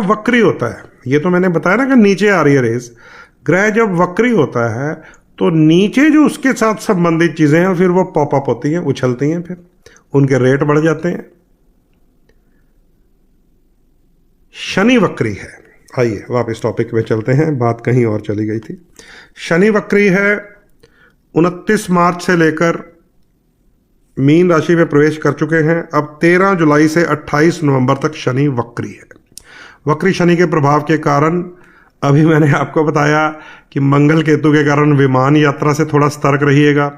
वक्री होता है, ये तो मैंने बताया ना कि नीचे आ रही है रेस। ग्रह जब वक्री होता है तो नीचे जो उसके साथ संबंधित चीजें हैं फिर वो पॉपअप होती हैं, उछलती हैं, फिर उनके रेट बढ़ जाते हैं। शनि वक्री है। आइए वापस टॉपिक पे चलते हैं, बात कहीं और चली गई थी। शनि वक्री है, 29 मार्च से लेकर मीन राशि में प्रवेश कर चुके हैं। अब 13 जुलाई से 28 नवंबर तक शनि वक्री है। वक्री शनि के प्रभाव के कारण अभी मैंने आपको बताया कि मंगल केतु के कारण विमान यात्रा से थोड़ा सतर्क रहिएगा।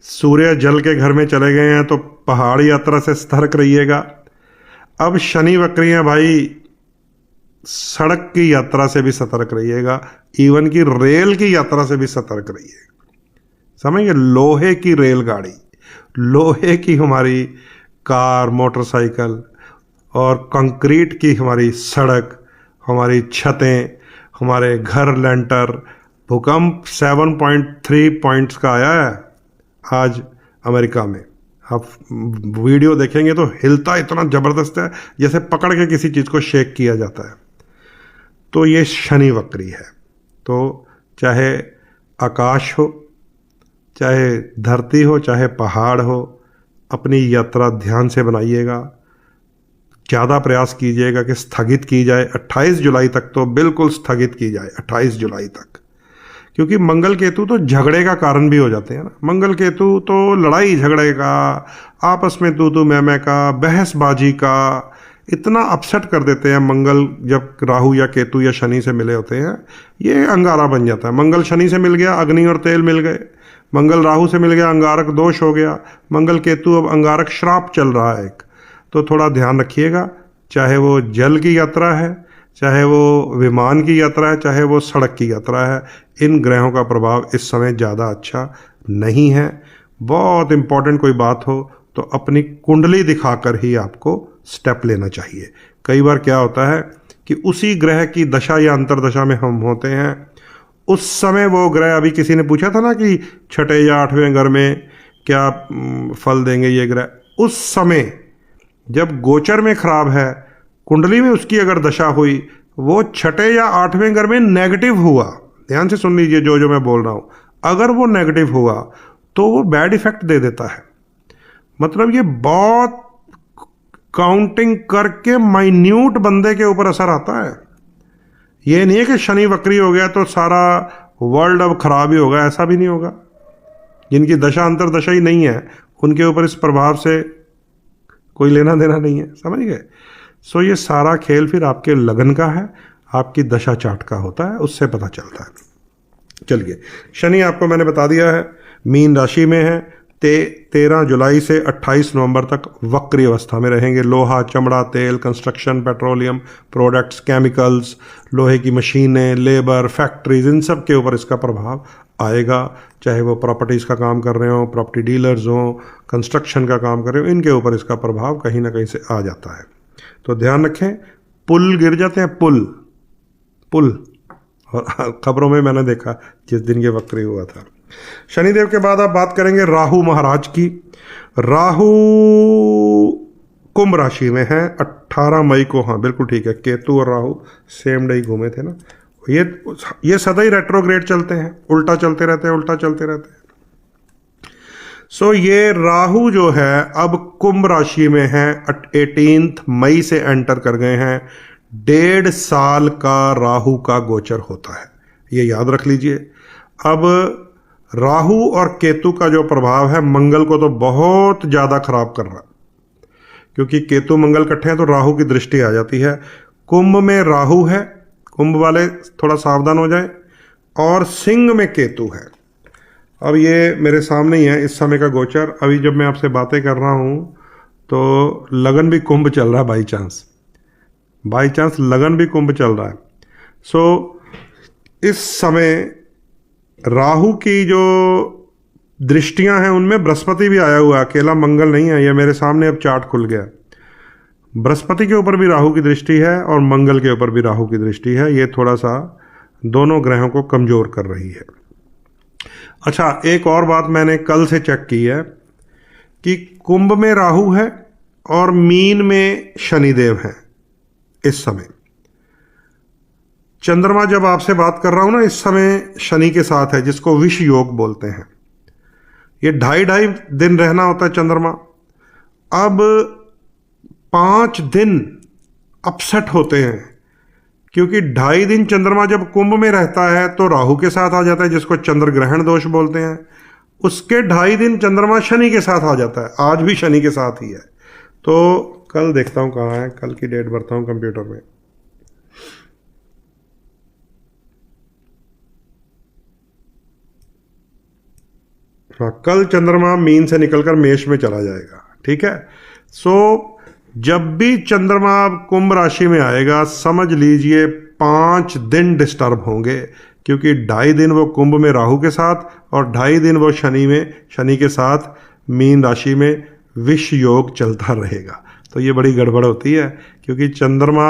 सूर्य जल के घर में चले गए हैं तो पहाड़ यात्रा से सतर्क रहिएगा। अब शनि वक्री हैं भाई, सड़क की यात्रा से भी सतर्क रहिएगा, इवन की रेल की यात्रा से भी सतर्क रहिएगा। समझिए, लोहे की रेलगाड़ी, लोहे की हमारी कार, मोटरसाइकिल और कंक्रीट की हमारी सड़क, हमारी छतें, हमारे घर लेंटर। भूकंप 7.3 पॉइंट्स का आया है आज अमेरिका में। आप वीडियो देखेंगे तो हिलता इतना ज़बरदस्त है जैसे पकड़ के किसी चीज़ को शेक किया जाता है। तो ये शनि वक्री है। तो चाहे आकाश हो, चाहे धरती हो, चाहे पहाड़ हो, अपनी यात्रा ध्यान से बनाइएगा। ज़्यादा प्रयास कीजिएगा कि स्थगित की जाए 28 जुलाई तक, तो बिल्कुल स्थगित की जाए 28 जुलाई तक, क्योंकि मंगल केतु तो झगड़े का कारण भी हो जाते हैं ना। मंगल केतु तो लड़ाई झगड़े का, आपस में तू मैं का, बहसबाजी का, इतना अपसेट कर देते हैं। मंगल जब राहु या केतु या शनि से मिले होते हैं, ये अंगारा बन जाता है। मंगल शनि से मिल गया, अग्नि और तेल मिल गए। मंगल राहु से मिल गया, अंगारक दोष हो गया। मंगल केतु अब अंगारक श्राप चल रहा है एक। तो थोड़ा ध्यान रखिएगा, चाहे वो जल की यात्रा है, चाहे वो विमान की यात्रा है, चाहे वो सड़क की यात्रा है, इन ग्रहों का प्रभाव इस समय ज़्यादा अच्छा नहीं है। बहुत इंपॉर्टेंट कोई बात हो तो अपनी कुंडली दिखाकर ही आपको स्टेप लेना चाहिए। कई बार क्या होता है कि उसी ग्रह की दशा या अंतरदशा में हम होते हैं, उस समय वो ग्रह, अभी किसी ने पूछा था ना कि छठे या 8वें घर में क्या फल देंगे ये ग्रह, उस समय जब गोचर में खराब है, कुंडली में उसकी अगर दशा हुई, वो छठे या 8वें घर में नेगेटिव हुआ, ध्यान से सुन लीजिए जो मैं बोल रहा हूँ, अगर वो नेगेटिव हुआ तो वो बैड इफेक्ट दे देता है। मतलब ये बहुत काउंटिंग करके माइन्यूट बंदे के ऊपर असर आता है। ये नहीं है कि शनि वक्री हो गया तो सारा वर्ल्ड अब खराब ही होगा, ऐसा भी नहीं होगा। जिनकी दशा अंतरदशा ही नहीं है उनके ऊपर इस प्रभाव से कोई लेना देना नहीं है, समझ गए। सो ये सारा खेल फिर आपके लगन का है, आपकी दशा चार्ट का होता है, उससे पता चलता है। चलिए, शनि आपको मैंने बता दिया है, मीन राशि में है। 13 जुलाई से 28 नवंबर तक वक्री अवस्था में रहेंगे। लोहा, चमड़ा, तेल, कंस्ट्रक्शन, पेट्रोलियम प्रोडक्ट्स, केमिकल्स, लोहे की मशीनें, लेबर, फैक्ट्रीज, इन सब के ऊपर इसका प्रभाव आएगा। चाहे वो प्रॉपर्टीज़ का काम कर रहे हो, प्रॉपर्टी डीलर्स हो, कंस्ट्रक्शन का काम कर रहे हो, इनके ऊपर इसका प्रभाव कहीं ना कहीं से आ जाता है। तो ध्यान रखें, पुल गिर जाते हैं, पुल। और खबरों में मैंने देखा जिस दिन ये वक्री हुआ था। शनिदेव के बाद आप बात करेंगे राहु महाराज की। राहु कुंभ राशि में है 18 मई को। हाँ बिल्कुल ठीक है, केतु और राहु सेम डे घूमे थे ना। ये सदा ही रेट्रोग्रेड चलते हैं, उल्टा चलते रहते हैं। सो ये राहु जो है अब कुंभ राशि में है, 18 मई से एंटर कर गए हैं। 1.5 साल का राहु का गोचर होता है, ये याद रख लीजिए। अब राहु और केतु का जो प्रभाव है मंगल को तो बहुत ज़्यादा खराब कर रहा है, क्योंकि केतु मंगल इकट्ठे हैं तो राहु की दृष्टि आ जाती है। कुंभ में राहु है, कुंभ वाले थोड़ा सावधान हो जाएं। और सिंह में केतु है। अब ये मेरे सामने ही है इस समय का गोचर। अभी जब मैं आपसे बातें कर रहा हूँ तो लगन भी कुंभ चल रहा है, बाई चांस लगन भी कुंभ चल रहा है। सो इस समय राहु की जो दृष्टियां हैं उनमें बृहस्पति भी आया हुआ है, अकेला मंगल नहीं है। ये मेरे सामने अब चार्ट खुल गया। बृहस्पति के ऊपर भी राहु की दृष्टि है और मंगल के ऊपर भी राहु की दृष्टि है। ये थोड़ा सा दोनों ग्रहों को कमजोर कर रही है। अच्छा, एक और बात मैंने कल से चेक की है कि कुंभ में राहु है और मीन में शनिदेव है इस समय। चंद्रमा जब आपसे बात कर रहा हूं ना इस समय शनि के साथ है, जिसको विष योग बोलते हैं। ये 2.5 दिन रहना होता है चंद्रमा। अब 5 दिन अपसेट होते हैं, क्योंकि 2.5 दिन चंद्रमा जब कुंभ में रहता है तो राहु के साथ आ जाता है, जिसको चंद्र ग्रहण दोष बोलते हैं। उसके 2.5 दिन चंद्रमा शनि के साथ आ जाता है। आज भी शनि के साथ ही है। तो कल देखता हूं कहाँ है, कल की डेट भरता हूं कंप्यूटर में। हाँ, कल चंद्रमा मीन से निकलकर मेष में चला जाएगा। ठीक है। जब भी चंद्रमा कुंभ राशि में आएगा, समझ लीजिए 5 दिन डिस्टर्ब होंगे, क्योंकि 2.5 दिन वो कुंभ में राहु के साथ और 2.5 दिन वो शनि के साथ मीन राशि में विष योग चलता रहेगा। तो ये बड़ी गड़बड़ होती है, क्योंकि चंद्रमा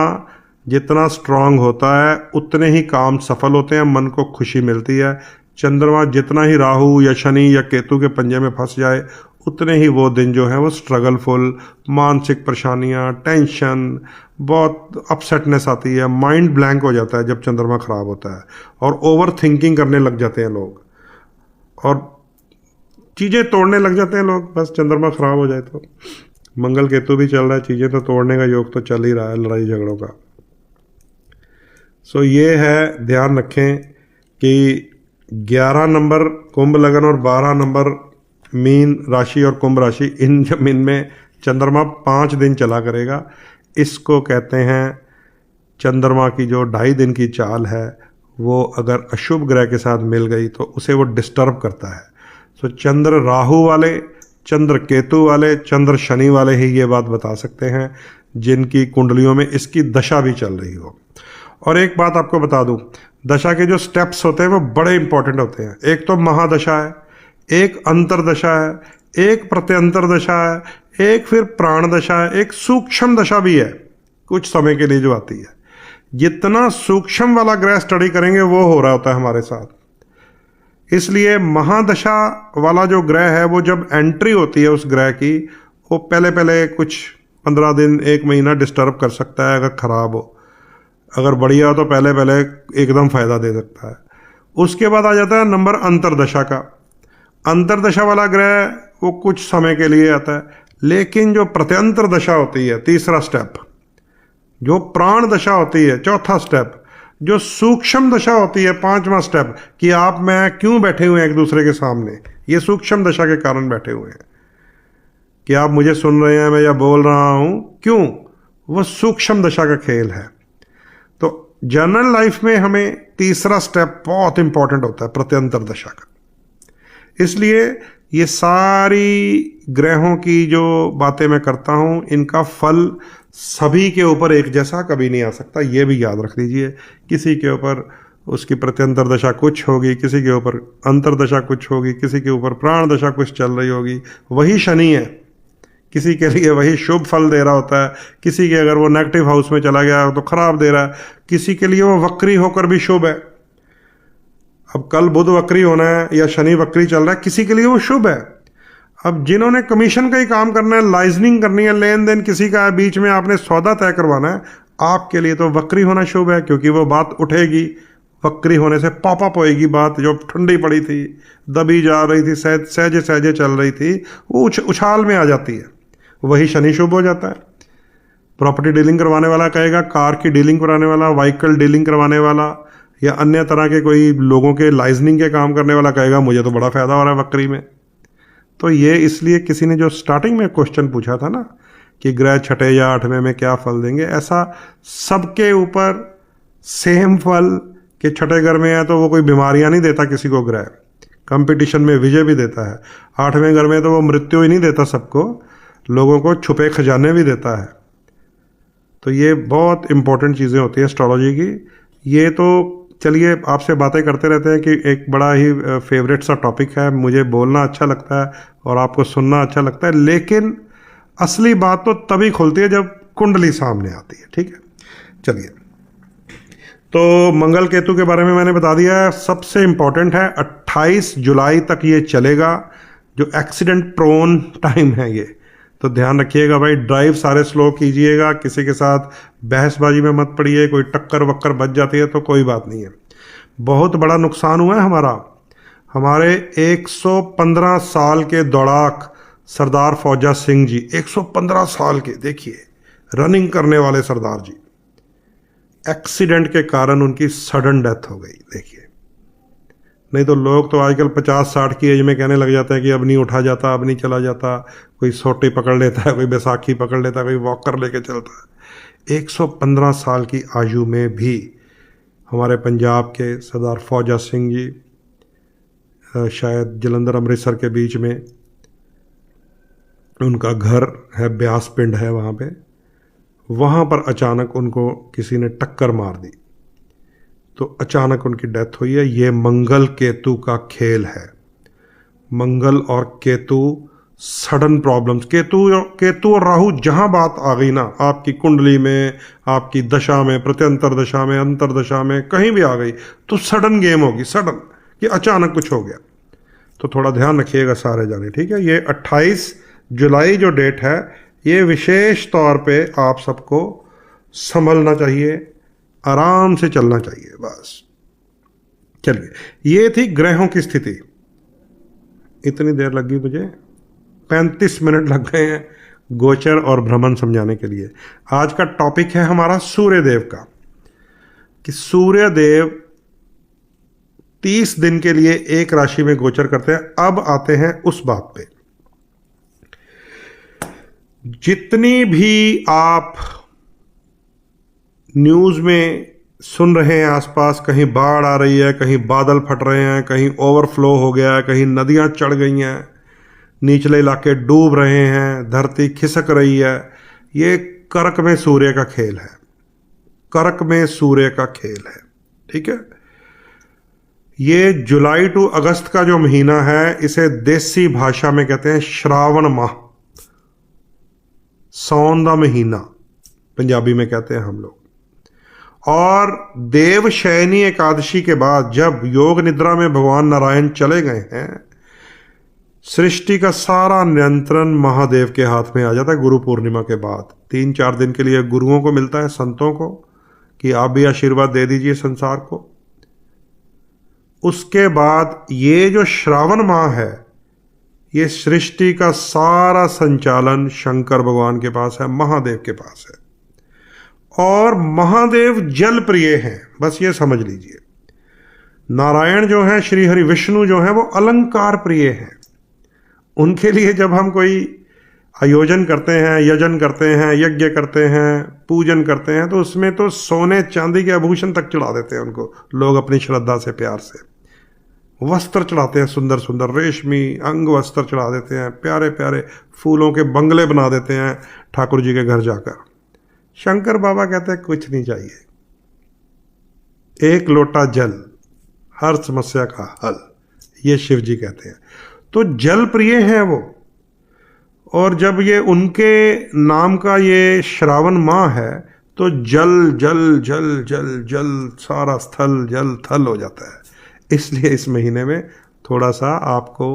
जितना स्ट्रांग होता है उतने ही काम सफल होते हैं, मन को खुशी मिलती है। चंद्रमा जितना ही राहु या शनि या केतु के पंजे में फंस जाए, उतने ही वो दिन जो है वो स्ट्रगलफुल, मानसिक परेशानियां, टेंशन, बहुत अपसेटनेस आती है, माइंड ब्लैंक हो जाता है जब चंद्रमा खराब होता है, और ओवर थिंकिंग करने लग जाते हैं लोग, और चीज़ें तोड़ने लग जाते हैं लोग, बस चंद्रमा खराब हो जाए तो। मंगल केतु भी चल रहा है, चीज़ें तो तोड़ने का योग तो चल ही रहा है, लड़ाई झगड़ों का। ये है, ध्यान रखें कि 11 नंबर कुंभ लगन और 12 नंबर मीन राशि और कुंभ राशि, इन जमीन में चंद्रमा 5 दिन चला करेगा। इसको कहते हैं चंद्रमा की जो 2.5 दिन की चाल है, वो अगर अशुभ ग्रह के साथ मिल गई तो उसे वो डिस्टर्ब करता है। चंद्र राहु वाले, चंद्र केतु वाले, चंद्र शनि वाले ही ये बात बता सकते हैं जिनकी कुंडलियों में इसकी दशा भी चल रही हो। और एक बात आपको बता दूं, दशा के जो स्टेप्स होते हैं वो बड़े इंपॉर्टेंट होते हैं। एक तो महादशा है, एक अंतरदशा है, एक प्रत्यंतर दशा है, एक फिर प्राण दशा है, एक सूक्ष्म दशा भी है कुछ समय के लिए जो आती है। जितना सूक्ष्म वाला ग्रह स्टडी करेंगे वो हो रहा होता है हमारे साथ। इसलिए महादशा वाला जो ग्रह है वो जब एंट्री होती है उस ग्रह की, वो पहले कुछ 15 दिन 1 महीना डिस्टर्ब कर सकता है अगर खराब हो। अगर बढ़िया हो तो पहले एकदम फायदा दे सकता है। उसके बाद आ जाता है नंबर अंतरदशा का। अंतरदशा वाला ग्रह वो कुछ समय के लिए आता है, लेकिन जो प्रत्यंतर दशा होती है, तीसरा स्टेप, जो प्राण दशा होती है, चौथा स्टेप, जो सूक्ष्म दशा होती है, 5वां स्टेप, कि आप मैं क्यों बैठे हुए हैं एक दूसरे के सामने, ये सूक्ष्म दशा के कारण बैठे हुए हैं, कि आप मुझे सुन रहे हैं मैं या बोल रहा हूं, क्यों, वो सूक्ष्म दशा का खेल है। तो जनरल लाइफ में हमें तीसरा स्टेप बहुत इंपॉर्टेंट होता है, प्रत्यंतर दशा का। इसलिए ये सारी ग्रहों की जो बातें मैं करता हूं, इनका फल सभी के ऊपर एक जैसा कभी नहीं आ सकता, ये भी याद रख लीजिए। किसी के ऊपर उसकी प्रत्यंतर दशा कुछ होगी, किसी के ऊपर अंतरदशा कुछ होगी, किसी के ऊपर प्राण दशा कुछ चल रही होगी। वही शनि है, किसी के लिए वही शुभ फल दे रहा होता है, किसी के अगर वो नेगेटिव हाउस में चला गया तो खराब दे रहा है, किसी के लिए वो वक्री होकर भी शुभ है। अब कल बुध वक्री होना है या शनि वक्री चल रहा है, किसी के लिए वो शुभ है। अब जिन्होंने कमीशन का ही काम करना है, लाइजनिंग करनी है, लेन देन किसी का है, बीच में आपने सौदा तय करवाना है, आपके लिए तो वक्री होना शुभ है, क्योंकि वो बात उठेगी। वक्री होने से पॉपअप होएगी बात, जो ठंडी पड़ी थी, दबी जा रही थी, सहजे सहजे चल रही थी, वो उछाल में आ जाती है। वही शनि शुभ हो जाता है। प्रॉपर्टी डीलिंग करवाने वाला कहेगा, कार की डीलिंग कराने वाला, व्हीकल डीलिंग करवाने वाला, या अन्य तरह के कोई लोगों के लाइजनिंग के काम करने वाला कहेगा मुझे तो बड़ा फायदा हो रहा है वक्री में। तो ये इसलिए किसी ने जो स्टार्टिंग में क्वेश्चन पूछा था ना कि ग्रह छठे या 8वें में क्या फल देंगे, ऐसा सबके ऊपर सेम फल कि छठे घर में है तो वो कोई बीमारियां नहीं देता किसी को ग्रह, कंपटीशन में विजय भी देता है। 8वें घर में तो वो मृत्यु ही नहीं देता सबको, लोगों को छुपे खजाने भी देता है। तो ये बहुत इंपॉर्टेंट चीज़ें होती है एस्ट्रोलॉजी की। ये तो चलिए आपसे बातें करते रहते हैं कि एक बड़ा ही फेवरेट सा टॉपिक है, मुझे बोलना अच्छा लगता है और आपको सुनना अच्छा लगता है, लेकिन असली बात तो तभी खुलती है जब कुंडली सामने आती है। ठीक है, चलिए। तो मंगल केतु के बारे में मैंने बता दिया है। सबसे इंपॉर्टेंट है 28 जुलाई तक ये चलेगा, जो एक्सीडेंट प्रोन टाइम है ये, तो ध्यान रखिएगा भाई, ड्राइव सारे स्लो कीजिएगा, किसी के साथ बहसबाजी में मत पड़िए, कोई टक्कर वक्कर बच जाती है तो कोई बात नहीं है। बहुत बड़ा नुकसान हुआ है हमारे 115 साल के दौड़ाक सरदार फौजा सिंह जी, 115 साल के, देखिए रनिंग करने वाले सरदार जी, एक्सीडेंट के कारण उनकी सडन डेथ हो गई। देखिए, नहीं तो लोग तो आजकल 50-60 की एज में कहने लग जाते हैं कि अब नहीं उठा जाता, अब नहीं चला जाता, कोई सोटी पकड़ लेता है, कोई बैसाखी पकड़ लेता है, कोई वॉकर लेके चलता है। 115 साल की आयु में भी हमारे पंजाब के सरदार फौजा सिंह जी, शायद जलंधर अमृतसर के बीच में उनका घर है, ब्यास पिंड है वहाँ पर अचानक उनको किसी ने टक्कर मार दी, तो अचानक उनकी डेथ हुई है। ये मंगल केतु का खेल है। मंगल और केतु सडन प्रॉब्लम्स, केतु और राहु जहां बात आ गई ना, आपकी कुंडली में, आपकी दशा में, प्रत्यंतर दशा में, अंतरदशा में, कहीं भी आ गई तो सडन गेम होगी, सडन, कि अचानक कुछ हो गया। तो थोड़ा ध्यान रखिएगा सारे जाने, ठीक है। ये 28 जुलाई जो डेट है, ये विशेष तौर पे आप सबको संभलना चाहिए, आराम से चलना चाहिए बस। चलिए, ये थी ग्रहों की स्थिति। इतनी देर लगी मुझे, 35 मिनट लग गए हैं गोचर और भ्रमण समझाने के लिए। आज का टॉपिक है हमारा सूर्यदेव का, कि सूर्यदेव 30 दिन के लिए एक राशि में गोचर करते हैं। अब आते हैं उस बात पे, जितनी भी आप न्यूज़ में सुन रहे हैं आसपास, कहीं बाढ़ आ रही है, कहीं बादल फट रहे हैं, कहीं ओवरफ्लो हो गया है, कहीं नदियां चढ़ गई हैं, निचले इलाके डूब रहे हैं, धरती खिसक रही है, ये कर्क में सूर्य का खेल है। कर्क में सूर्य का खेल है, ठीक है। ये जुलाई टू अगस्त का जो महीना है, इसे देसी भाषा में कहते हैं श्रावण माह, सौन दा महीना पंजाबी में कहते हैं हम लोग। और देवशयनी एकादशी के बाद जब योग निद्रा में भगवान नारायण चले गए हैं, सृष्टि का सारा नियंत्रण महादेव के हाथ में आ जाता है। गुरु पूर्णिमा के बाद 3-4 दिन के लिए गुरुओं को मिलता है, संतों को, कि आप भी आशीर्वाद दे दीजिए संसार को। उसके बाद ये जो श्रावण माह है, ये सृष्टि का सारा संचालन शंकर भगवान के पास है, महादेव के पास है। और महादेव जल प्रिय हैं, बस ये समझ लीजिए। नारायण जो है, श्री हरि विष्णु जो है, वो अलंकार प्रिय हैं। उनके लिए जब हम कोई आयोजन करते हैं, यजन करते हैं, यज्ञ करते हैं, पूजन करते हैं, तो उसमें तो सोने चांदी के आभूषण तक चढ़ा देते हैं उनको लोग, अपनी श्रद्धा से, प्यार से। वस्त्र चढ़ाते हैं, सुंदर सुंदर रेशमी अंग वस्त्र चढ़ा देते हैं, प्यारे प्यारे फूलों के बंगले बना देते हैं ठाकुर जी के घर जाकर। शंकर बाबा कहते हैं कुछ नहीं चाहिए, एक लोटा जल, हर समस्या का हल, ये शिव जी कहते हैं। तो जल प्रिय हैं वो। और जब ये उनके नाम का ये श्रावण माह है, तो जल जल जल जल जल, सारा स्थल जल थल हो जाता है। इसलिए इस महीने में थोड़ा सा आपको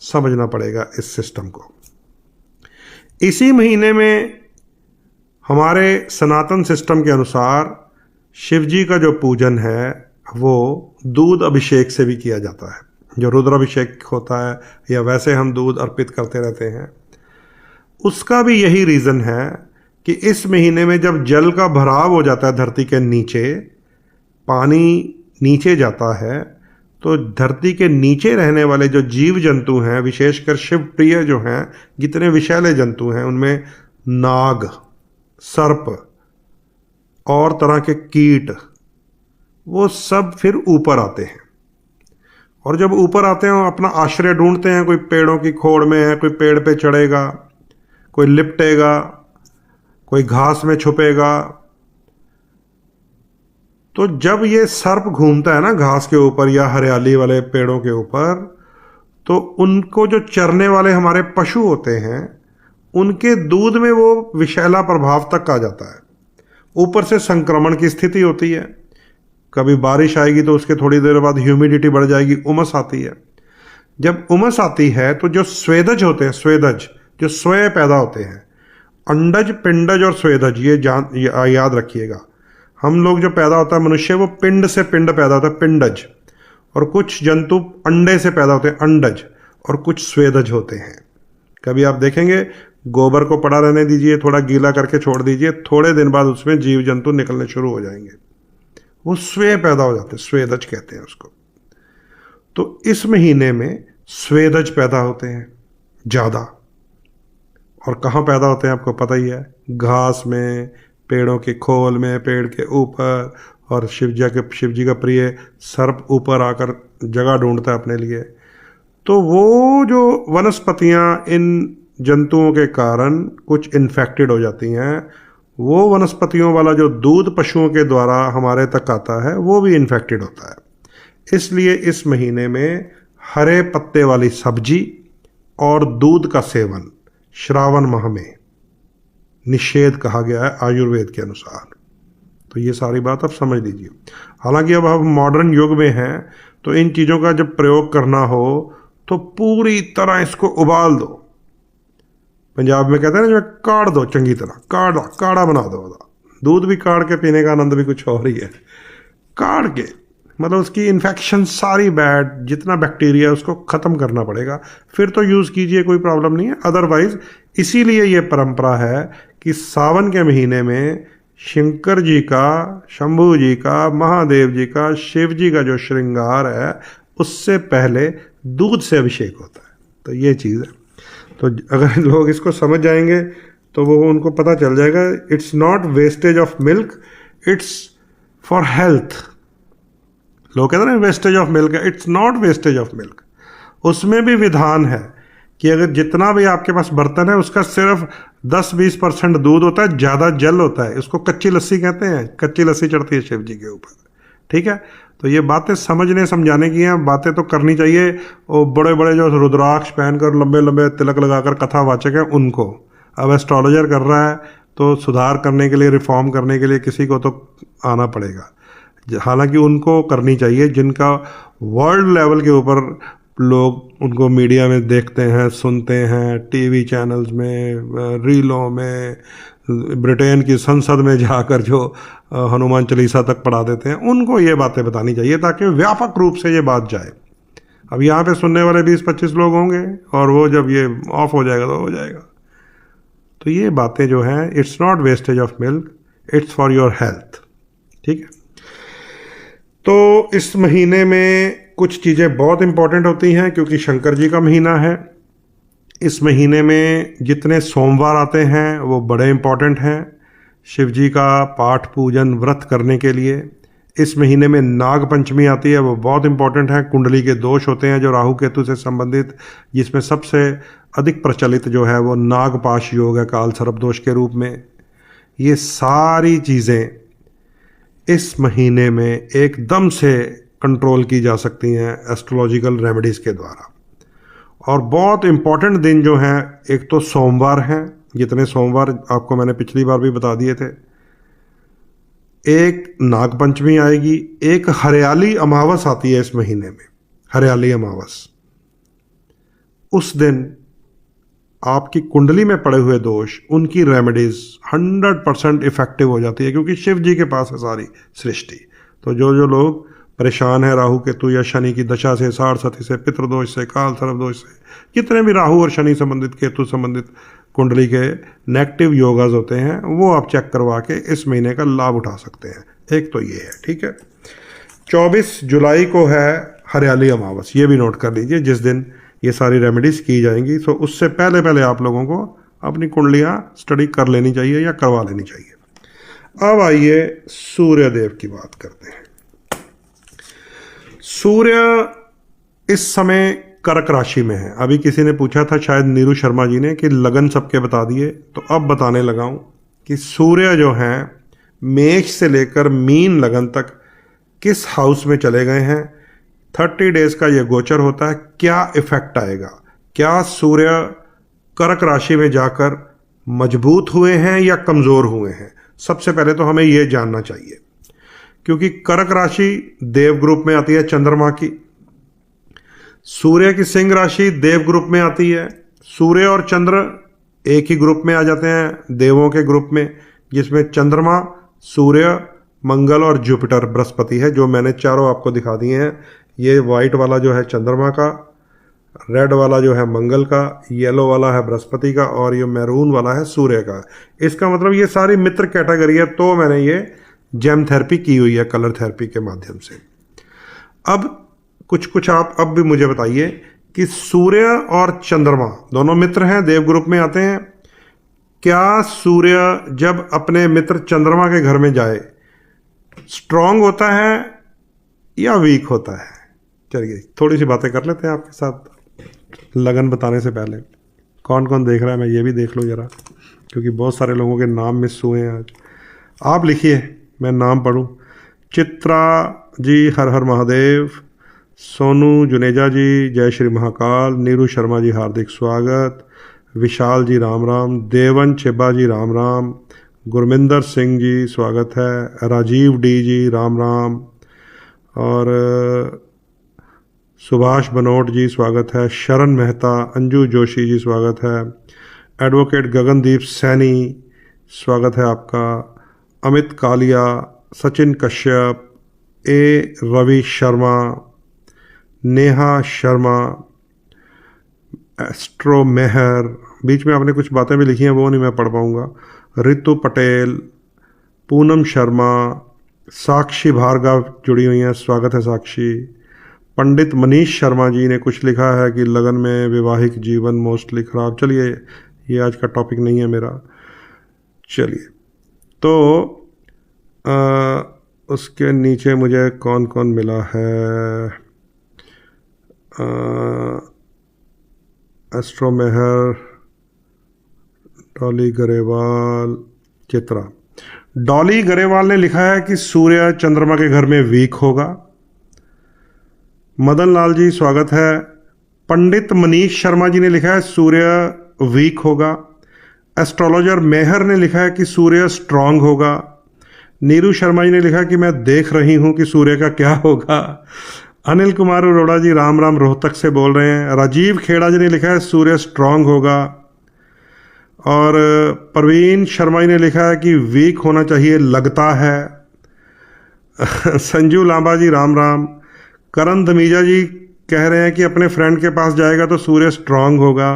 समझना पड़ेगा इस सिस्टम को। इसी महीने में हमारे सनातन सिस्टम के अनुसार शिव जी का जो पूजन है, वो दूध अभिषेक से भी किया जाता है। जो रुद्राभिषेक होता है, या वैसे हम दूध अर्पित करते रहते हैं, उसका भी यही रीज़न है कि इस महीने में जब जल का भराव हो जाता है धरती के नीचे, पानी नीचे जाता है, तो धरती के नीचे रहने वाले जो जीव जंतु हैं, विशेषकर शिव प्रिय जो हैं, जितने विषैले जंतु हैं, उनमें नाग, सर्प और तरह के कीट, वो सब फिर ऊपर आते हैं। और जब ऊपर आते हैं, अपना आश्रय ढूंढते हैं। कोई पेड़ों की खोड़ में है, कोई पेड़ पे चढ़ेगा, कोई लिपटेगा, कोई घास में छुपेगा। तो जब ये सर्प घूमता है ना घास के ऊपर या हरियाली वाले पेड़ों के ऊपर, तो उनको जो चरने वाले हमारे पशु होते हैं, उनके दूध में वो विषैला प्रभाव तक आ जाता है। ऊपर से संक्रमण की स्थिति होती है, कभी बारिश आएगी तो उसके थोड़ी देर बाद ह्यूमिडिटी बढ़ जाएगी, उमस आती है। जब उमस आती है तो जो स्वेदज होते हैं, स्वेदज जो स्वयं पैदा होते हैं। अंडज, पिंडज और स्वेदज, ये याद रखिएगा। हम लोग जो पैदा होता है मनुष्य, वो पिंड से पिंड पैदा होता है, पिंडज, और कुछ जंतु अंडे से पैदा होते हैं, अंडज, और कुछ स्वेदज होते हैं। कभी आप देखेंगे गोबर को पड़ा रहने दीजिए, थोड़ा गीला करके छोड़ दीजिए, थोड़े दिन बाद उसमें जीव जंतु निकलने शुरू हो जाएंगे, वो स्वयं पैदा हो जाते हैं, स्वेदज कहते हैं उसको। तो इस महीने में स्वेदज पैदा होते हैं ज़्यादा। और कहाँ पैदा होते हैं आपको पता ही है, घास में, पेड़ों के खोल में, पेड़ के ऊपर, और शिव जी का प्रिय सर्प ऊपर आकर जगह ढूंढता है अपने लिए। तो वो जो वनस्पतियाँ इन जंतुओं के कारण कुछ इन्फेक्टेड हो जाती हैं, वो वनस्पतियों वाला जो दूध पशुओं के द्वारा हमारे तक आता है वो भी इन्फेक्टेड होता है। इसलिए इस महीने में हरे पत्ते वाली सब्जी और दूध का सेवन श्रावण माह में निषेध कहा गया है आयुर्वेद के अनुसार। तो ये सारी बात आप समझ लीजिए। हालांकि अब हम मॉडर्न युग में हैं, तो इन चीज़ों का जब प्रयोग करना हो तो पूरी तरह इसको उबाल दो। पंजाब में कहते हैं ना, जो काढ़ दो, चंगी तरह काढ़ा बना दो। दूध भी काढ़ के पीने का आनंद भी कुछ और ही है। काढ़ के मतलब उसकी इन्फेक्शन सारी जितना बैक्टीरिया है उसको ख़त्म करना पड़ेगा, फिर तो यूज़ कीजिए, कोई प्रॉब्लम नहीं है। अदरवाइज इसीलिए ये परंपरा है कि सावन के महीने में शंकर जी का, शंभू जी का, महादेव जी का, शिव जी का जो श्रृंगार है उससे पहले दूध से अभिषेक होता है। तो ये चीज़ है। तो अगर लोग इसको समझ जाएंगे तो वो उनको पता चल जाएगा, it's not wastage of milk, it's for health. लोग कहते हैं ना wastage of milk, it's not wastage of milk. उसमें भी विधान है कि अगर जितना भी आपके पास बर्तन है उसका सिर्फ 10-20% दूध होता है, ज़्यादा जल होता है। इसको कच्ची लस्सी कहते हैं, कच्ची लस्सी चढ़ती है शिव जी के ऊपर। ठीक है, तो ये बातें समझने समझाने की हैं, बातें तो करनी चाहिए। वो बड़े बड़े जो रुद्राक्ष पहनकर लंबे लंबे तिलक लगाकर कथावाचक हैं उनको, अब एस्ट्रोलॉजर कर रहा है तो सुधार करने के लिए, रिफॉर्म करने के लिए किसी को तो आना पड़ेगा। हालांकि उनको करनी चाहिए जिनका वर्ल्ड लेवल के ऊपर लोग उनको मीडिया में देखते हैं, सुनते हैं, टीवी चैनल्स में, रीलों में, ब्रिटेन की संसद में जाकर जो हनुमान चालीसा तक पढ़ा देते हैं, उनको ये बातें बतानी चाहिए ताकि व्यापक रूप से ये बात जाए। अब यहाँ पे सुनने वाले 20-25 लोग होंगे और वो जब ये ऑफ हो जाएगा तो हो जाएगा। तो ये बातें जो हैं, it's not wastage of milk, it's for your health. ठीक है, तो इस महीने में कुछ चीज़ें बहुत इंपॉर्टेंट होती हैं क्योंकि शंकर जी का महीना है। इस महीने में जितने सोमवार आते हैं वो बड़े इंपॉर्टेंट हैं शिव जी का पाठ पूजन व्रत करने के लिए। इस महीने में नाग पंचमी आती है, वो बहुत इंपॉर्टेंट है। कुंडली के दोष होते हैं जो राहु केतु से संबंधित, जिसमें सबसे अधिक प्रचलित जो है वो नागपाश योग है काल सर्प दोष के रूप में। ये सारी चीज़ें इस महीने में एकदम से कंट्रोल की जा सकती हैं एस्ट्रोलॉजिकल रेमेडीज़ के द्वारा। और बहुत इम्पॉर्टेंट दिन जो हैं, एक तो सोमवार हैं, जितने सोमवार आपको मैंने पिछली बार भी बता दिए थे। एक नागपंचमी आएगी, एक हरियाली अमावस आती है इस महीने में, हरियाली अमावस। उस दिन आपकी कुंडली में पड़े हुए दोष, उनकी रेमेडीज 100% इफेक्टिव हो जाती है क्योंकि शिव जी के पास है सारी सृष्टि। तो जो जो लोग परेशान है राहु केतु या शनि की दशा से, साढ़ सती से, पितृदोष से, काल सर्प दोष से, जितने भी राहु और शनि संबंधित, केतु संबंधित कुंडली के नेगेटिव योगाज होते हैं, वो आप चेक करवा के इस महीने का लाभ उठा सकते हैं। एक तो ये है। ठीक है, 24 जुलाई को है हरियाली अमावस, ये भी नोट कर लीजिए, जिस दिन ये सारी रेमेडीज की जाएंगी। तो उससे पहले पहले आप लोगों को अपनी कुंडलियाँ स्टडी कर लेनी चाहिए या करवा लेनी चाहिए। अब आइए सूर्य देव की बात करते हैं। सूर्य इस समय कर्क राशि में है। अभी किसी ने पूछा था, शायद नीरू शर्मा जी ने, कि लगन सबके बता दिए, तो अब बताने लगा हूं कि सूर्य जो हैं मेष से लेकर मीन लगन तक किस हाउस में चले गए हैं। 30 डेज का ये गोचर होता है। क्या इफेक्ट आएगा, क्या सूर्य कर्क राशि में जाकर मजबूत हुए हैं या कमजोर हुए हैं, सबसे पहले तो हमें यह जानना चाहिए। क्योंकि कर्क राशि देव ग्रुप में आती है चंद्रमा की, सूर्य की सिंह राशि देव ग्रुप में आती है, सूर्य और चंद्र एक ही ग्रुप में आ जाते हैं, देवों के ग्रुप में, जिसमें चंद्रमा, सूर्य, मंगल और जुपिटर बृहस्पति है, जो मैंने चारों आपको दिखा दिए हैं। ये वाइट वाला जो है चंद्रमा का, रेड वाला जो है मंगल का, येलो वाला है बृहस्पति का, और ये मैरून वाला है सूर्य का। इसका मतलब ये सारी मित्र कैटेगरी है, तो मैंने ये जेम थेरेपी की हुई है कलर थेरेपी के माध्यम से। अब कुछ आप अब भी मुझे बताइए कि सूर्य और चंद्रमा दोनों मित्र हैं, देव ग्रुप में आते हैं। क्या सूर्य जब अपने मित्र चंद्रमा के घर में जाए स्ट्रांग होता है या वीक होता है? चलिए थोड़ी सी बातें कर लेते हैं आपके साथ लगन बताने से पहले। कौन कौन देख रहा है मैं ये भी देख लूँ ज़रा, क्योंकि बहुत सारे लोगों के नाम मिस हुए हैं आज। आप लिखिए, मैं नाम पढ़ूँ। चित्रा जी हर हर महादेव, सोनू जुनेजा जी जय श्री महाकाल, नीरू शर्मा जी हार्दिक स्वागत, विशाल जी राम राम, देवन छिब्बा जी राम राम, गुरमिंदर सिंह जी स्वागत है, राजीव डी जी राम राम, और सुभाष बनोट जी स्वागत है, शरण मेहता, अंजू जोशी जी स्वागत है, एडवोकेट गगनदीप सैनी स्वागत है आपका, अमित कालिया, सचिन कश्यप, ए रवि शर्मा, नेहा शर्मा, एस्ट्रो मेहर, बीच में आपने कुछ बातें भी लिखी हैं वो नहीं मैं पढ़ पाऊँगा, रितु पटेल, पूनम शर्मा, साक्षी भार्गव जुड़ी हुई हैं, स्वागत है साक्षी, पंडित मनीष शर्मा जी ने कुछ लिखा है कि लगन में वैवाहिक जीवन मोस्टली खराब। चलिए ये आज का टॉपिक नहीं है मेरा। चलिए तो उसके नीचे मुझे कौन कौन मिला है? एस्ट्रो मेहर, डॉली गरेवाल, चित्रा। डॉली गरेवाल ने लिखा है कि सूर्य चंद्रमा के घर में वीक होगा। मदन लाल जी स्वागत है। पंडित मनीष शर्मा जी ने लिखा है सूर्य वीक होगा। एस्ट्रोलॉजर मेहर ने लिखा है कि सूर्य स्ट्रांग होगा। नीरू शर्मा जी ने लिखा कि मैं देख रही हूं कि सूर्य का क्या होगा। अनिल कुमार अरोड़ा जी राम राम रोहतक से बोल रहे हैं। राजीव खेड़ा जी ने लिखा है सूर्य स्ट्रांग होगा। और प्रवीण शर्मा जी ने लिखा है कि वीक होना चाहिए लगता है। संजू लांबा जी राम राम। करण धमीजा जी कह रहे हैं कि अपने फ्रेंड के पास जाएगा तो सूर्य स्ट्रांग होगा।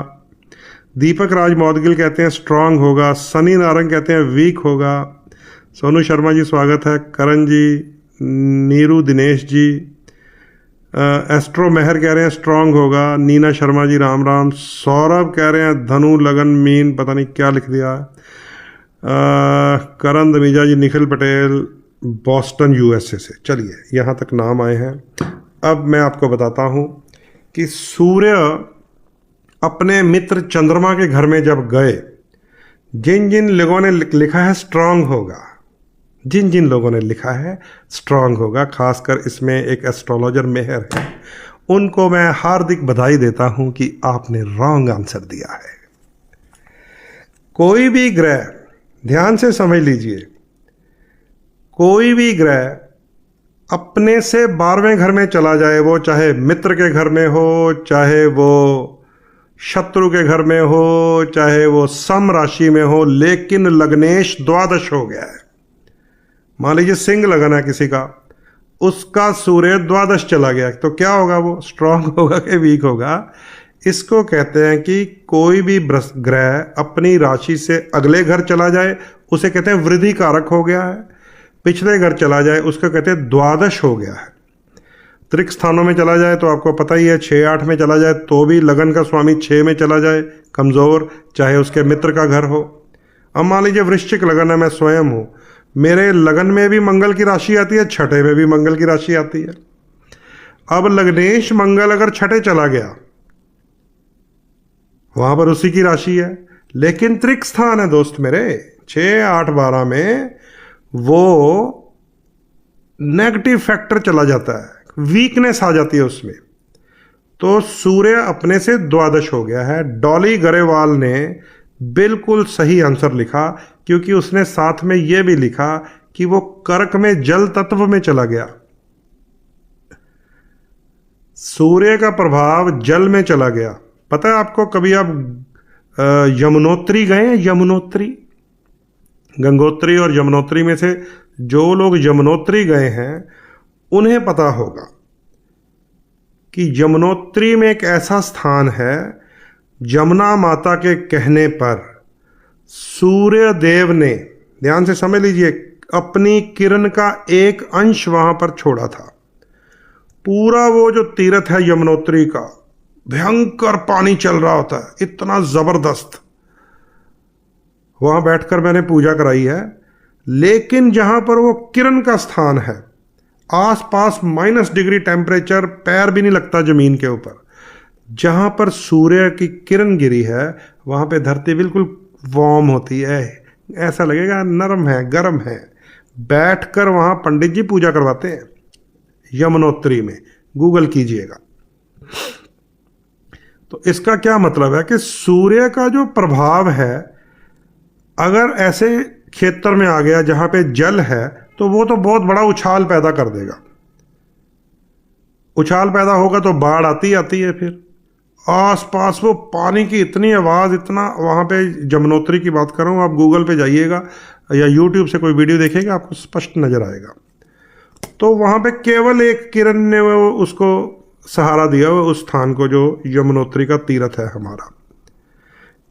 दीपक राज मौदगिल कहते हैं स्ट्रांग होगा। सनी नारंग कहते हैं वीक होगा। सोनू शर्मा जी स्वागत है। करण जी, नीरू दिनेश जी, एस्ट्रो मेहर कह रहे हैं स्ट्रांग होगा। नीना शर्मा जी राम राम। सौरभ कह रहे हैं धनु लगन मीन, पता नहीं क्या लिख दिया। करण धमीजा जी, निखिल पटेल बॉस्टन यूएसए से। चलिए यहाँ तक नाम आए हैं। अब मैं आपको बताता हूँ कि सूर्य अपने मित्र चंद्रमा के घर में जब गए, जिन जिन लोगों ने लिखा है स्ट्रांग होगा, जिन जिन लोगों ने लिखा है स्ट्रांग होगा, खासकर इसमें एक एस्ट्रोलॉजर मेहर है, उनको मैं हार्दिक बधाई देता हूं कि आपने रॉन्ग आंसर दिया है। कोई भी ग्रह, ध्यान से समझ लीजिए, कोई भी ग्रह अपने से 12वें घर में चला जाए, वो चाहे मित्र के घर में हो, चाहे वो शत्रु के घर में हो, चाहे वो सम राशि में हो, लेकिन लग्नेश द्वादश हो गया है। मान लीजिए सिंह लगन है किसी का, उसका सूर्य द्वादश चला गया, तो क्या होगा? वो स्ट्रांग होगा कि वीक होगा? इसको कहते हैं कि कोई भी ग्रह अपनी राशि से अगले घर चला जाए, उसे कहते हैं वृद्धि कारक हो गया है। पिछले घर चला जाए उसको कहते हैं द्वादश हो गया है। त्रिक स्थानों में चला जाए तो आपको पता ही है, 6-8 में चला जाए तो भी लगन का स्वामी 6 में चला जाए कमजोर, चाहे उसके मित्र का घर हो। अब मान लीजिए वृश्चिक लगन है, मैं स्वयं हूं, मेरे लगन में भी मंगल की राशि आती है, छठे में भी मंगल की राशि आती है। अब लग्नेश मंगल अगर छठे चला गया, वहां पर उसी की राशि है, लेकिन त्रिक स्थान है दोस्त मेरे, 6, 8, 12 में वो नेगेटिव फैक्टर चला जाता है, वीकनेस आ जाती है उसमें, तो सूर्य अपने से द्वादश हो गया है। डॉली गरेवाल ने बिल्कुल सही आंसर लिखा, क्योंकि उसने साथ में यह भी लिखा कि वो कर्क में जल तत्व में चला गया। सूर्य का प्रभाव जल में चला गया। पता है आपको, कभी आप यमुनोत्री गए हैं? यमुनोत्री, गंगोत्री और यमुनोत्री में से जो लोग यमुनोत्री गए हैं उन्हें पता होगा कि यमुनोत्री में एक ऐसा स्थान है, यमुना माता के कहने पर सूर्य देव ने, ध्यान से समझ लीजिए, अपनी किरण का एक अंश वहां पर छोड़ा था। पूरा वो जो तीर्थ है यमुनोत्री का, भयंकर पानी चल रहा होता है, इतना जबरदस्त। वहां बैठकर मैंने पूजा कराई है, लेकिन जहां पर वो किरण का स्थान है, आसपास -डिग्री टेम्परेचर, पैर भी नहीं लगता जमीन के ऊपर, जहां पर सूर्य की किरण गिरी है वहां पे धरती बिल्कुल वार्म होती है, ऐसा लगेगा नरम है, गर्म है। बैठकर वहां पंडित जी पूजा करवाते हैं यमुनोत्री में, गूगल कीजिएगा। तो इसका क्या मतलब है कि सूर्य का जो प्रभाव है, अगर ऐसे क्षेत्र में आ गया जहां पे जल है, तो वो तो बहुत बड़ा उछाल पैदा कर देगा। उछाल पैदा होगा तो बाढ़ आती है, फिर आसपास वो पानी की इतनी आवाज़, इतना, वहाँ पे यमुनोत्री की बात कर रहा हूँ, आप गूगल पे जाइएगा या यूट्यूब से कोई वीडियो देखिएगा, आपको स्पष्ट नज़र आएगा। तो वहाँ पे केवल एक किरण ने वो उसको सहारा दिया, वो उस स्थान को जो यमुनोत्री का तीर्थ है हमारा।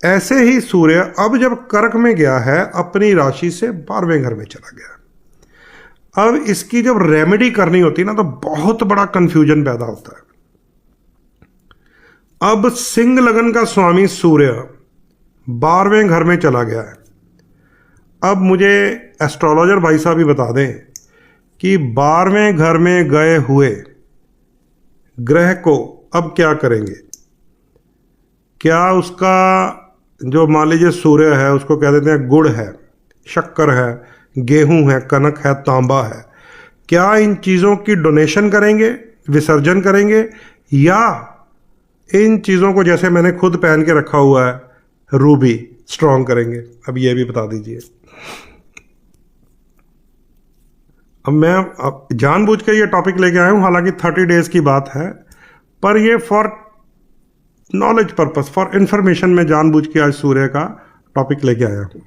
ऐसे ही सूर्य अब जब कर्क में गया है, अपनी राशि से 12वें घर में चला गया। अब इसकी जब रेमेडी करनी होती है ना, तो बहुत बड़ा कंफ्यूजन पैदा होता है। अब सिंह लगन का स्वामी सूर्य 12वें घर में चला गया है। अब मुझे एस्ट्रोलॉजर भाई साहब भी बता दें कि 12वें घर में गए हुए ग्रह को अब क्या करेंगे। क्या उसका जो मान लीजिए सूर्य है, उसको कह देते हैं गुड़ है, शक्कर है, गेहूं है, कनक है, तांबा है, क्या इन चीज़ों की डोनेशन करेंगे, विसर्जन करेंगे, या इन चीज़ों को जैसे मैंने खुद पहन के रखा हुआ है रूबी, स्ट्रॉन्ग करेंगे? अब ये भी बता दीजिए। अब मैं जानबूझ के ये टॉपिक लेके आया हूँ, हालांकि 30 डेज की बात है, पर ये for knowledge purpose, for information में जानबूझ के आज सूर्य का टॉपिक लेके आया हूँ।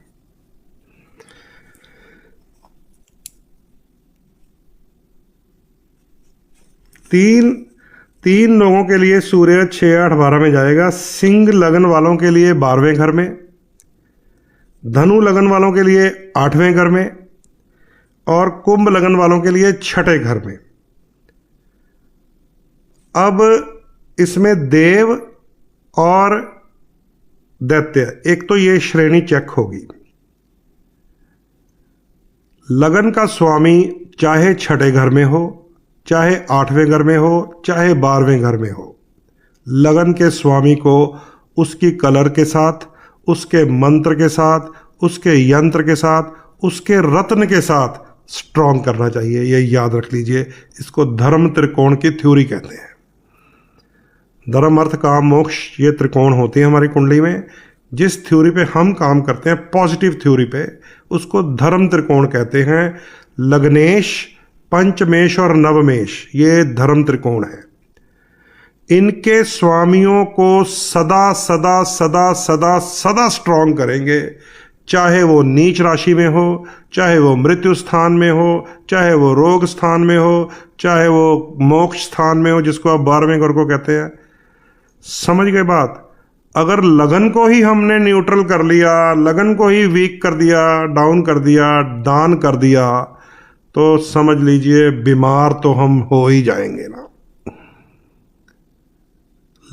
तीन लोगों के लिए सूर्य 6, 8, 12 में जाएगा। सिंह लगन वालों के लिए 12वें घर में, धनु लगन वालों के लिए 8वें घर में, और कुंभ लगन वालों के लिए 6ठे घर में। अब इसमें देव और दैत्य, एक तो ये श्रेणी चेक होगी। लगन का स्वामी चाहे 6ठे घर में हो, चाहे 8वें घर में हो, चाहे 12वें घर में हो, लगन के स्वामी को उसकी कलर के साथ, उसके मंत्र के साथ, उसके यंत्र के साथ, उसके रत्न के साथ स्ट्रॉन्ग करना चाहिए। ये याद रख लीजिए, इसको धर्म त्रिकोण की थ्योरी कहते हैं। धर्म, अर्थ, काम, मोक्ष, ये त्रिकोण होती है हमारी कुंडली में। जिस थ्योरी पे हम काम करते हैं, पॉजिटिव थ्योरी पे, उसको धर्म त्रिकोण कहते हैं। लग्नेश, पंचमेश और नवमेश, ये धर्म त्रिकोण है। इनके स्वामियों को सदा सदा सदा सदा सदा स्ट्रॉन्ग करेंगे, चाहे वो नीच राशि में हो, चाहे वो मृत्यु स्थान में हो, चाहे वो रोग स्थान में हो, चाहे वो मोक्ष स्थान में हो, जिसको आप 12वें घर को कहते हैं। समझ गए बात? अगर लगन को ही हमने न्यूट्रल कर लिया, लगन को ही वीक कर दिया, डाउन कर दिया, दान कर दिया, तो समझ लीजिए बीमार तो हम हो ही जाएंगे ना।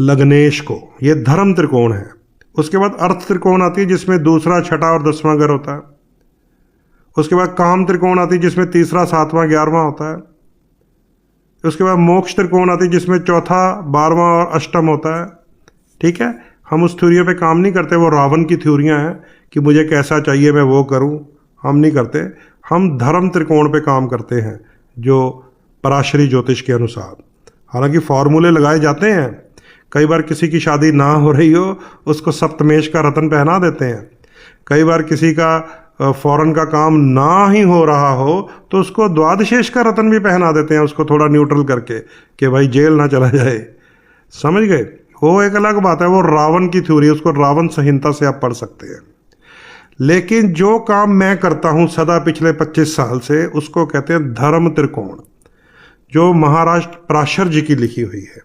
लग्नेश को, ये धर्म त्रिकोण है। उसके बाद अर्थ त्रिकोण आती है, जिसमें दूसरा, छठा और 10वां घर होता है। उसके बाद काम त्रिकोण आती है, जिसमें तीसरा, 7वां, 11वां होता है। उसके बाद मोक्ष त्रिकोण आती है, जिसमें चौथा, 12वां और अष्टम होता है। ठीक है, हम उस थ्योरियों पे काम नहीं करते, वो रावण की थ्योरियां हैं कि मुझे कैसा चाहिए मैं वो करूं, हम नहीं करते। हम धर्म त्रिकोण पे काम करते हैं, जो पराशरी ज्योतिष के अनुसार। हालांकि फॉर्मूले लगाए जाते हैं, कई बार किसी की शादी ना हो रही हो, उसको सप्तमेश का रत्न पहना देते हैं। कई बार किसी का फॉरेन का काम ना ही हो रहा हो, तो उसको द्वादशेश का रत्न भी पहना देते हैं, उसको थोड़ा न्यूट्रल करके, कि भाई जेल ना चला जाए। समझ गए? वो एक अलग बात है, वो रावण की थ्योरी, उसको रावण संहिता से आप पढ़ सकते हैं। लेकिन जो काम मैं करता हूं सदा पिछले 25 साल से, उसको कहते हैं धर्म त्रिकोण, जो महाराष्ट्र पराशर जी की लिखी हुई है।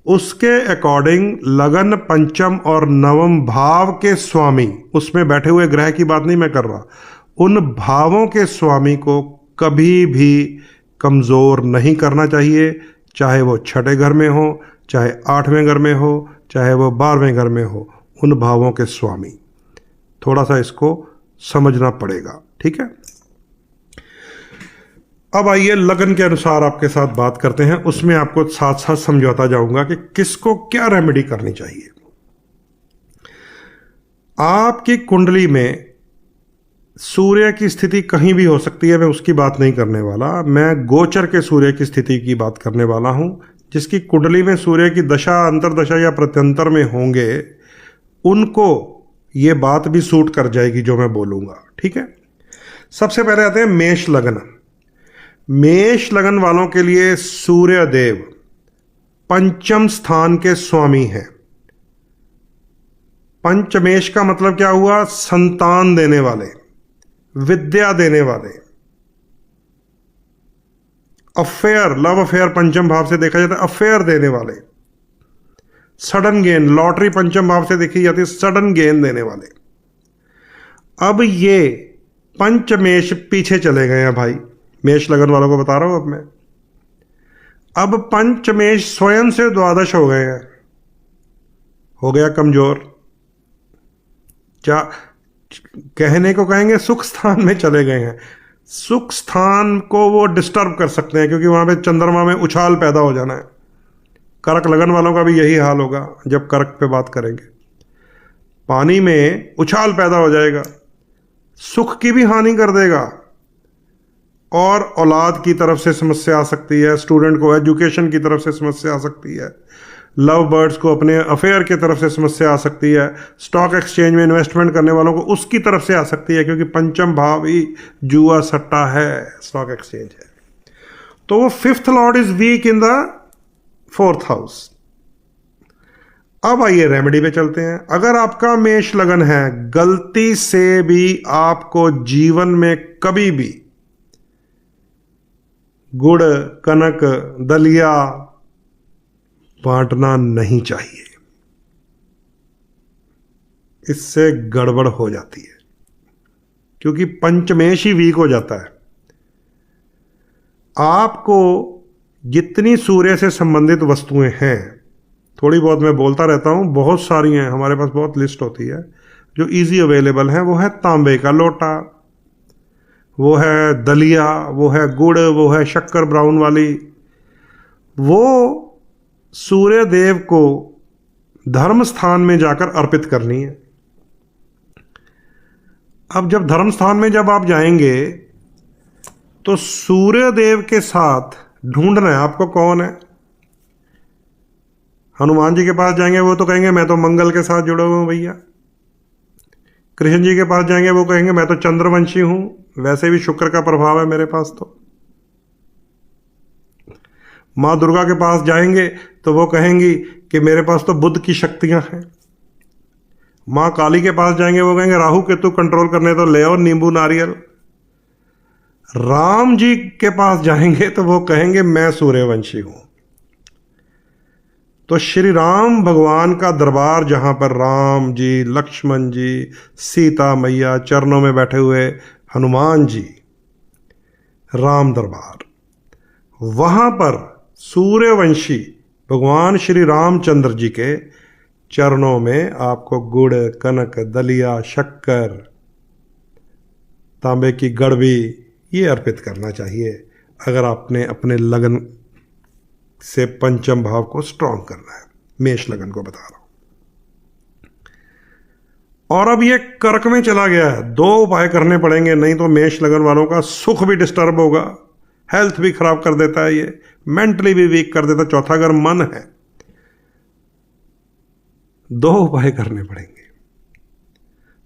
उसके अकॉर्डिंग लगन पंचम और नवम भाव के स्वामी, उसमें बैठे हुए ग्रह की बात नहीं मैं कर रहा, उन भावों के स्वामी को कभी भी कमजोर नहीं करना चाहिए, चाहे वो छठे घर में हो, चाहे 8वें घर में हो, चाहे वो 12वें घर में हो, उन भावों के स्वामी। थोड़ा सा इसको समझना पड़ेगा, ठीक है। अब आइए लगन के अनुसार आपके साथ बात करते हैं, उसमें आपको साथ साथ समझाता जाऊंगा कि किसको क्या रेमेडी करनी चाहिए। आपकी कुंडली में सूर्य की स्थिति कहीं भी हो सकती है, मैं उसकी बात नहीं करने वाला, मैं गोचर के सूर्य की स्थिति की बात करने वाला हूं। जिसकी कुंडली में सूर्य की दशा, अंतरदशा या प्रत्यंतर में होंगे, उनको ये बात भी सूट कर जाएगी जो मैं बोलूंगा, ठीक है। सबसे पहले आते हैं मेष लगन। मेष लगन वालों के लिए सूर्य देव पंचम स्थान के स्वामी हैं। पंचमेश का मतलब क्या हुआ? संतान देने वाले, विद्या देने वाले, अफेयर, लव अफेयर पंचम भाव से देखा जाता है, अफेयर देने वाले, सडन गेन, लॉटरी पंचम भाव से देखी जाती है, सडन गेन देने वाले। अब ये पंचमेश पीछे चले गए हैं भाई, मेष लगन वालों को बता रहा हूं अब मैं। अब पंचमेश स्वयं से द्वादश हो गए हैं, हो गया कमजोर। क्या कहने को कहेंगे सुख स्थान में चले गए हैं। सुख स्थान को वो डिस्टर्ब कर सकते हैं, क्योंकि वहां पे चंद्रमा में उछाल पैदा हो जाना है। कर्क लगन वालों का भी यही हाल होगा जब कर्क पे बात करेंगे। पानी में उछाल पैदा हो जाएगा, सुख की भी हानि कर देगा, और औलाद की तरफ से समस्या आ सकती है, स्टूडेंट को एजुकेशन की तरफ से समस्या आ सकती है, लव बर्ड्स को अपने अफेयर की तरफ से समस्या आ सकती है, स्टॉक एक्सचेंज में इन्वेस्टमेंट करने वालों को उसकी तरफ से आ सकती है, क्योंकि पंचम भाव ही जुआ सट्टा है, स्टॉक एक्सचेंज है। तो वो 5th Lord is weak in the 4th house. अब आइए रेमेडी पे चलते हैं। अगर आपका मेष लगन है, गलती से भी आपको जीवन में कभी भी गुड़, कनक, दलिया बांटना नहीं चाहिए, इससे गड़बड़ हो जाती है, क्योंकि पंचमेश ही वीक हो जाता है। आपको जितनी सूर्य से संबंधित वस्तुएं हैं, थोड़ी बहुत मैं बोलता रहता हूं, बहुत सारी हैं, हमारे पास बहुत लिस्ट होती है जो इजी अवेलेबल है। वो है तांबे का लोटा, वो है दलिया, वो है गुड़, वो है शक्कर ब्राउन वाली। वो सूर्य देव को धर्म स्थान में जाकर अर्पित करनी है। अब जब धर्म स्थान में जब आप जाएंगे तो सूर्य देव के साथ ढूंढना है आपको कौन है। हनुमान जी के पास जाएंगे, वो तो कहेंगे मैं तो मंगल के साथ जुड़ा हुआ हूं भैया। कृष्ण जी के पास जाएंगे, वो कहेंगे मैं तो चंद्रवंशी हूं, वैसे भी शुक्र का प्रभाव है मेरे पास। तो मां दुर्गा के पास जाएंगे तो वो कहेंगी कि मेरे पास तो बुध की शक्तियां हैं। मां काली के पास जाएंगे, वो कहेंगे राहु केतु कंट्रोल करने तो ले आओ नींबू नारियल। राम जी के पास जाएंगे तो वो कहेंगे मैं सूर्यवंशी हूं। तो श्री राम भगवान का दरबार, जहां पर राम जी, लक्ष्मण जी, सीता मैया, चरणों में बैठे हुए हनुमान जी, राम दरबार, वहां पर सूर्यवंशी भगवान श्री रामचंद्र जी के चरणों में आपको गुड़, कनक, दलिया, शक्कर, तांबे की गड़बी ये अर्पित करना चाहिए, अगर आपने अपने लगन से पंचम भाव को स्ट्रांग करना है। मेष लगन को बता रहा हूं। और अब ये कर्क में चला गया है, 2 उपाय करने पड़ेंगे, नहीं तो मेष लगन वालों का सुख भी डिस्टर्ब होगा, हेल्थ भी खराब कर देता है, ये मेंटली भी वीक कर देता है। चौथा अगर मन है, 2 उपाय करने पड़ेंगे।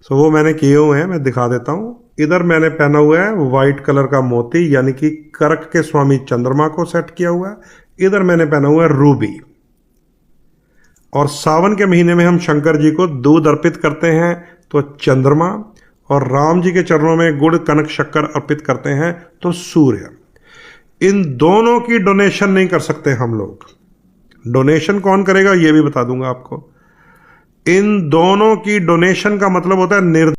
सो वो मैंने किए हुए हैं, मैं दिखा देता हूं। इधर मैंने पहना हुआ है व्हाइट कलर का मोती, यानी कि कर्क के स्वामी चंद्रमा को सेट किया हुआ है। इधर मैंने पहना हुआ है रूबी। और सावन के महीने में हम शंकर जी को दूध अर्पित करते हैं तो चंद्रमा, और राम जी के चरणों में गुड़ कनक शक्कर अर्पित करते हैं तो सूर्य। इन दोनों की डोनेशन नहीं कर सकते हम लोग। डोनेशन कौन करेगा ये भी बता दूंगा आपको। इन दोनों की डोनेशन का मतलब होता है